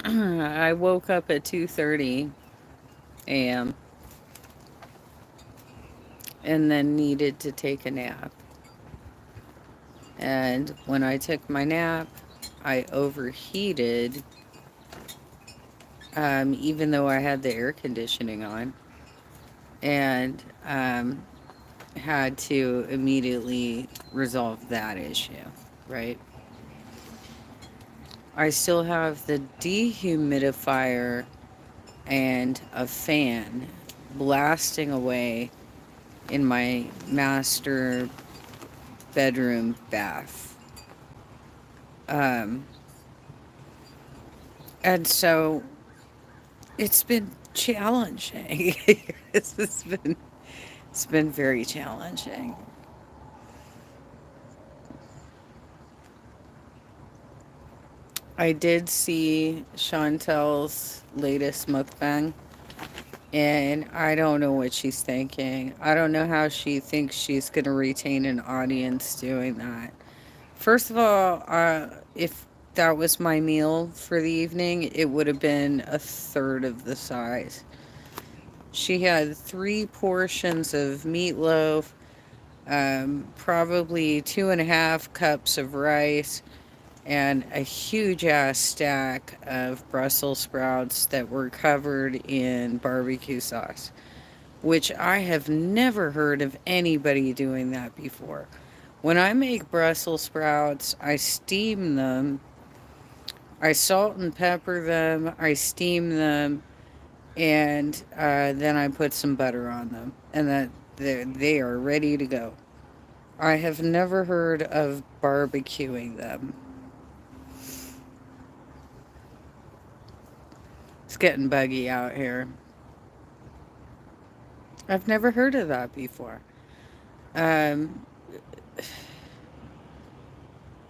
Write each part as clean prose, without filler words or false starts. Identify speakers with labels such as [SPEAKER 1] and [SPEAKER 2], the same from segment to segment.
[SPEAKER 1] I woke up at 2:30 a.m. and then needed to take a nap. And when I took my nap, I overheated, even though I had the air conditioning on, and had to immediately resolve that issue, right? I still have the dehumidifier and a fan blasting away in my master bedroom bath. Um, and so it's been challenging. It's been very challenging. I did see Chantel's latest mukbang, and I don't know what she's thinking. I don't know how she thinks she's going to retain an audience doing that. First of all, if that was my meal for the evening, it would have been a third of the size. She had 3 portions of meatloaf, probably 2.5 cups of rice, and a huge ass stack of Brussels sprouts that were covered in barbecue sauce, which I have never heard of anybody doing that before. When I make Brussels sprouts, I steam them, I salt and pepper them, I steam them, and then I put some butter on them, and that they are ready to go. I have never heard of barbecuing them. It's getting buggy out here. I've never heard of that before. Um,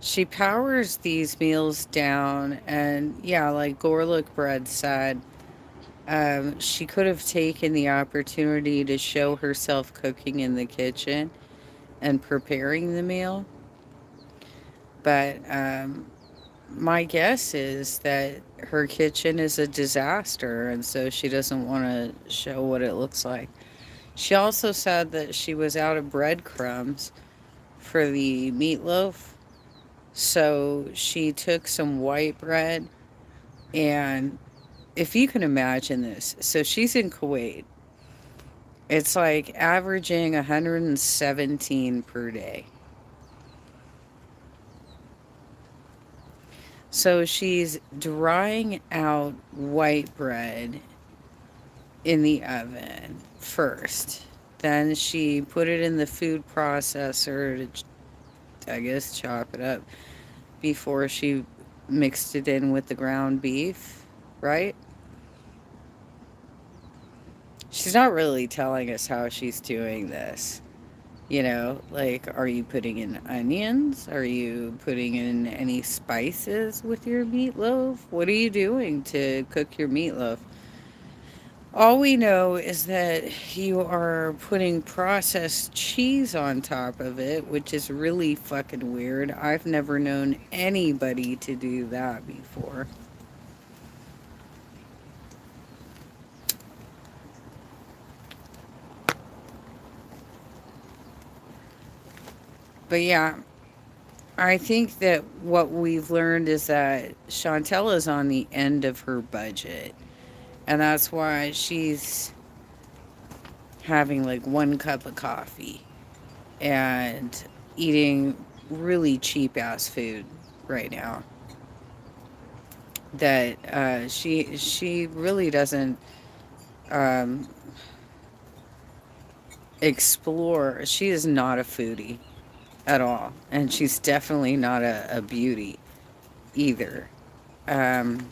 [SPEAKER 1] she powers these meals down, and yeah, like Gorlick Bread said, she could have taken the opportunity to show herself cooking in the kitchen and preparing the meal. But my guess is that her kitchen is a disaster, and so she doesn't want to show what it looks like. She also said that she was out of breadcrumbs for the meatloaf, so she took some white bread. And if you can imagine this, so she's in Kuwait. It's like averaging 117 per day. So she's drying out white bread in the oven first. Then she put it in the food processor to, I guess, chop it up before she mixed it in with the ground beef, right? She's not really telling us how she's doing this. Like, are you putting in onions? Are you putting in any spices with your meatloaf? What are you doing to cook your meatloaf? All we know is that you are putting processed cheese on top of it, which is really fucking weird. I've never known anybody to do that before. But yeah, I think that what we've learned is that Chantel is on the end of her budget. And that's why she's having like 1 cup of coffee and eating really cheap ass food right now. That she really doesn't um, explore. She is not a foodie at all, and she's definitely not a beauty either. Um,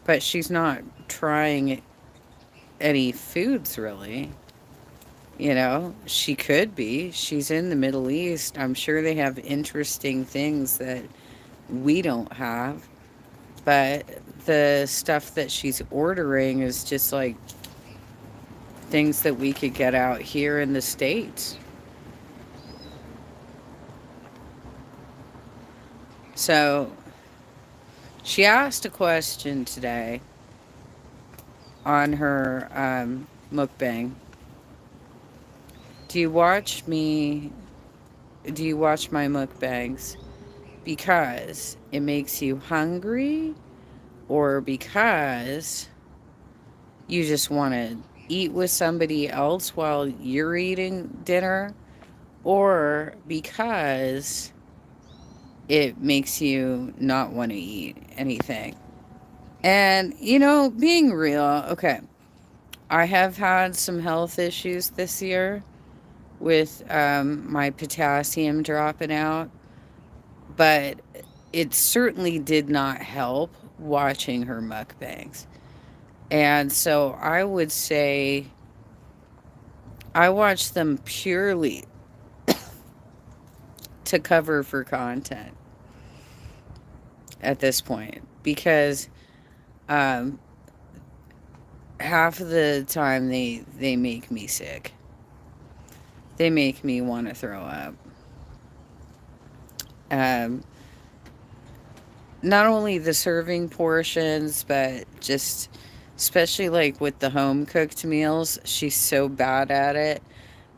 [SPEAKER 1] but she's not trying any foods really. She could be. She's in the Middle East. I'm sure they have interesting things that we don't have. But the stuff that she's ordering is just like things that we could get out here in the States. So She asked a question today on her mukbang. Do you watch me? Do you watch my mukbangs because it makes you hungry, or because you just want to eat with somebody else while you're eating dinner, or because it makes you not want to eat anything? And, being real, okay, I have had some health issues this year with my potassium dropping out, but it certainly did not help watching her mukbangs. And so I would say I watch them purely to cover for content at this point, because um, half of the time they make me sick. They make me want to throw up. Um, Not only the serving portions, but just especially like with the home cooked meals, she's so bad at it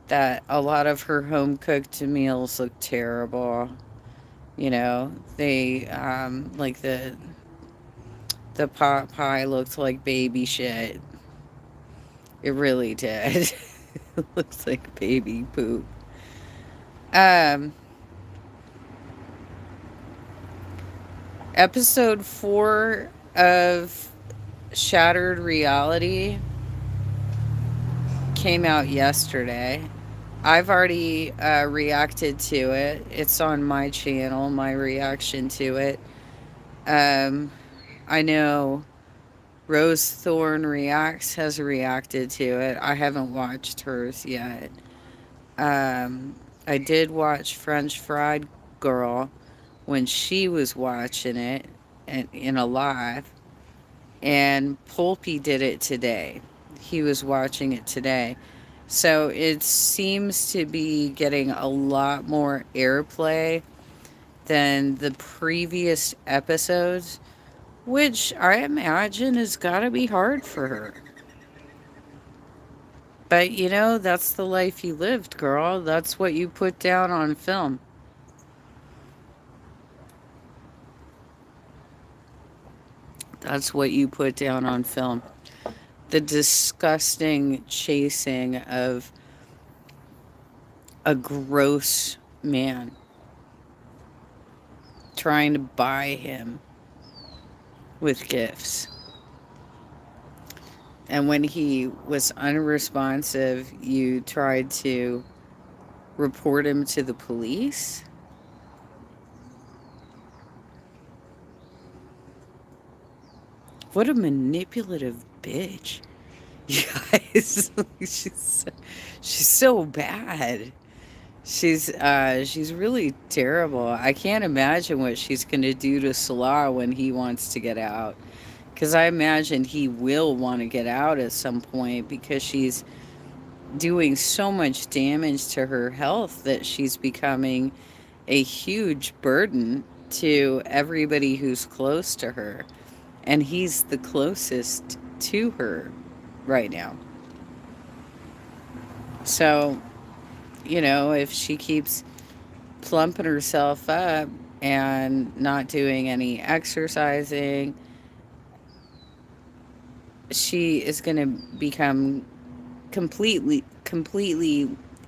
[SPEAKER 1] that a lot of her home cooked meals look terrible. They like the pot pie looked like baby shit. It really did. It looks like baby poop. Um, Episode 4 of Shattered Reality came out yesterday. I've already reacted to it. It's on my channel, my reaction to it. Um, I know Rose Thorn Reacts has reacted to it. I haven't watched hers yet. I did watch French Fried Girl when she was watching it in a live, and Pulpy did it today. He was watching it today. So it seems to be getting a lot more airplay than the previous episodes, which I imagine has got to be hard for her. But that's the life you lived, girl. That's what you put down on film. That's what you put down on film. The disgusting chasing of a gross man trying to buy him with gifts. And when he was unresponsive, you tried to report him to the police. What a manipulative bitch. You guys, she's so bad. She's really terrible. I can't imagine what she's going to do to Salah when he wants to get out. Because I imagine he will want to get out at some point, because she's doing so much damage to her health that she's becoming a huge burden to everybody who's close to her. And he's the closest to her right now. So, if she keeps plumping herself up and not doing any exercising, she is going to become completely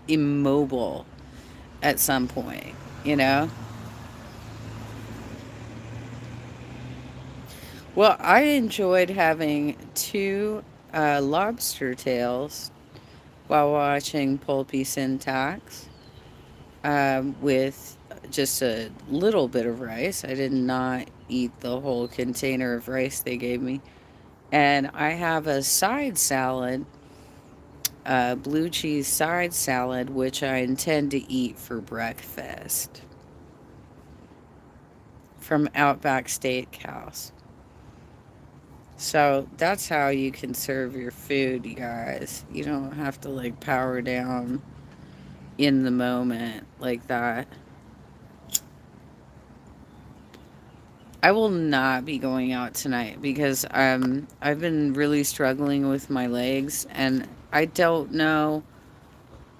[SPEAKER 1] immobile at some point. Well, I enjoyed having two lobster tails while watching Pulpy Syntax, with just a little bit of rice. I did not eat the whole container of rice they gave me. And I have a side salad, blue cheese side salad, which I intend to eat for breakfast from Outback Steakhouse. So that's how you can serve your food, you guys. You don't have to like power down in the moment like that. I will not be going out tonight because I've been really struggling with my legs, and I don't know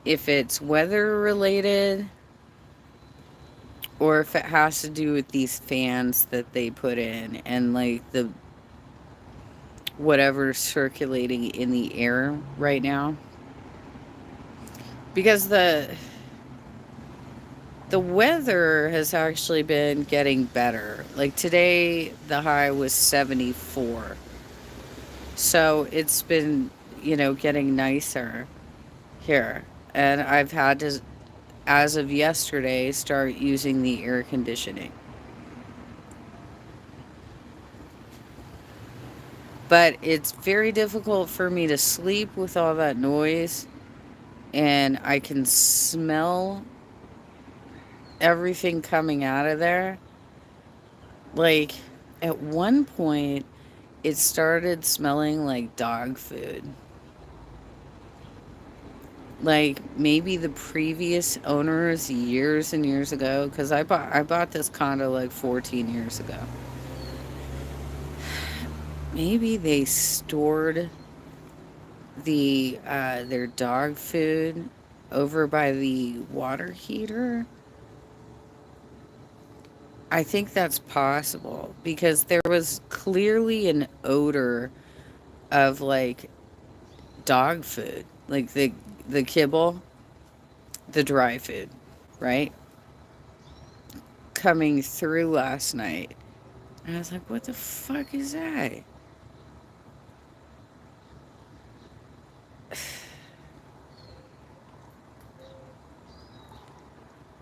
[SPEAKER 1] if it's weather related or if it has to do with these fans that they put in and like the whatever's circulating in the air right now. Because the weather has actually been getting better. Like today the high was 74. So it's been, getting nicer here. And I've had to, as of yesterday, start using the air conditioning. But it's very difficult for me to sleep with all that noise, and I can smell everything coming out of there. Like, at one point, it started smelling like dog food. Like maybe the previous owners years and years ago, because I bought this condo like 14 years ago. Maybe they stored their dog food over by the water heater. I think that's possible because there was clearly an odor of like dog food, like the kibble, the dry food, right? Coming through last night. And I was like, what the fuck is that?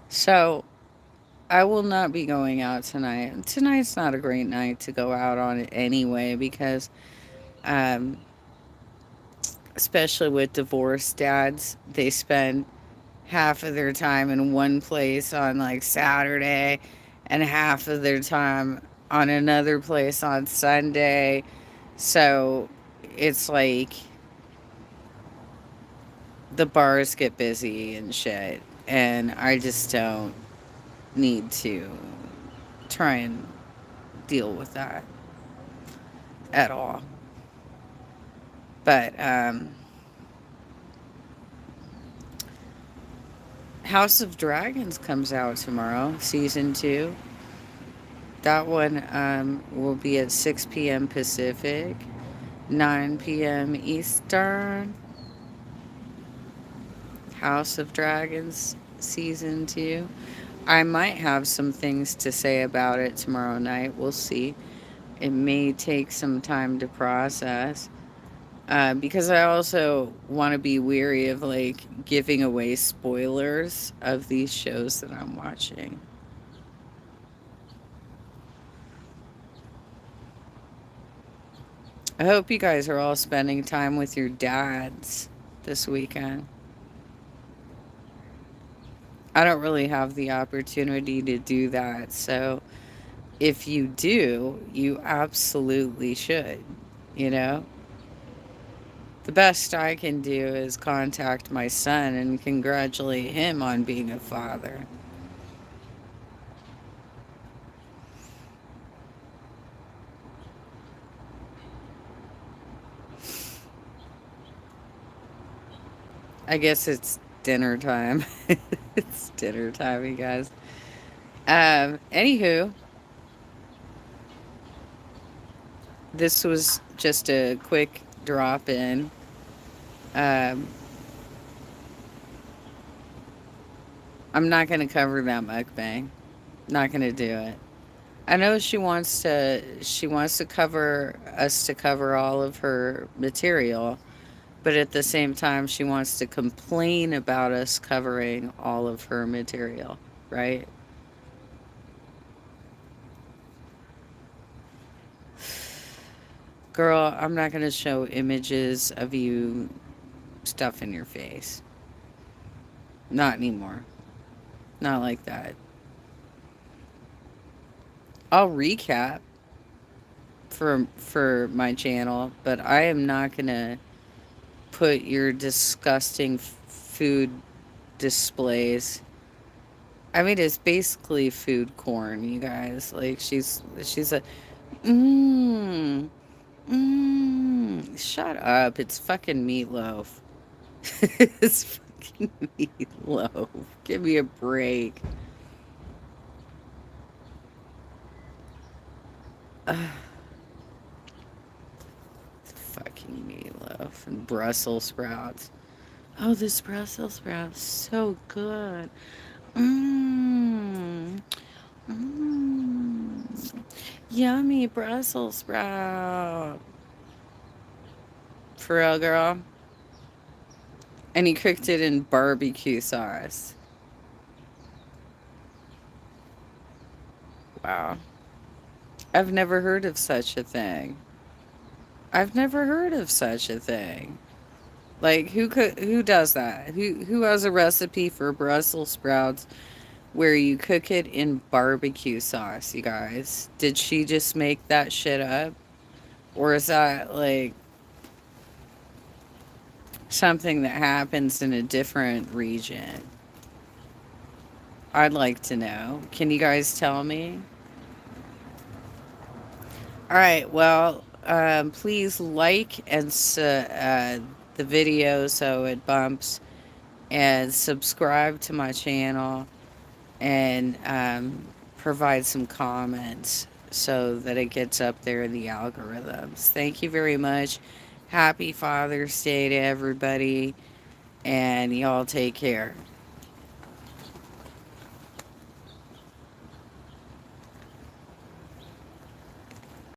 [SPEAKER 1] So I will not be going out tonight. Tonight's not a great night to go out on anyway because, um, especially with divorced dads, they spend half of their time in one place on like Saturday and half of their time on another place on Sunday. So it's like the bars get busy and shit. And I just don't need to try and deal with that at all. But House of Dragons comes out tomorrow, season 2. That one will be at 6 p.m. Pacific, 9 p.m. Eastern. House of Dragons season 2. I might have some things to say about it tomorrow night. We'll see. It may take some time to process. Because I also want to be weary of like giving away spoilers of these shows that I'm watching. I hope you guys are all spending time with your dads this weekend. I don't really have the opportunity to do that, so if you do, you absolutely should, you know? The best I can do is contact my son and congratulate him on being a father. I guess it's dinner time. It's dinner time, you guys. Anywho, this was just a quick drop in. Um, I'm not gonna cover that mukbang. Not gonna do it. I know she wants to cover us to cover all of her material, but at the same time she wants to complain about us covering all of her material, right? Girl, I'm not gonna show images of you stuffing your face. Not anymore. Not like that. I'll recap for my channel, but I am not gonna put your disgusting food displays I mean, it's basically food corn, you guys. Like she's a mmm shut up. It's fucking meatloaf. It's fucking meatloaf. Give me a break. Ugh, fucking meatloaf and Brussels sprouts. Oh, this Brussels sprout's so good. Mmm. Mmm. Yummy Brussels sprout. For real, girl. And he cooked it in barbecue sauce. Wow. I've never heard of such a thing. I've never heard of such a thing. Like who does that? Who has a recipe for Brussels sprouts where you cook it in barbecue sauce, you guys? Did she just make that shit up? Or is that like something that happens in a different region? I'd like to know. Can you guys tell me? All right. Well, please like and the video so it bumps, and subscribe to my channel, and provide some comments so that it gets up there in the algorithms. Thank you very much. Happy Father's Day to everybody, and y'all take care.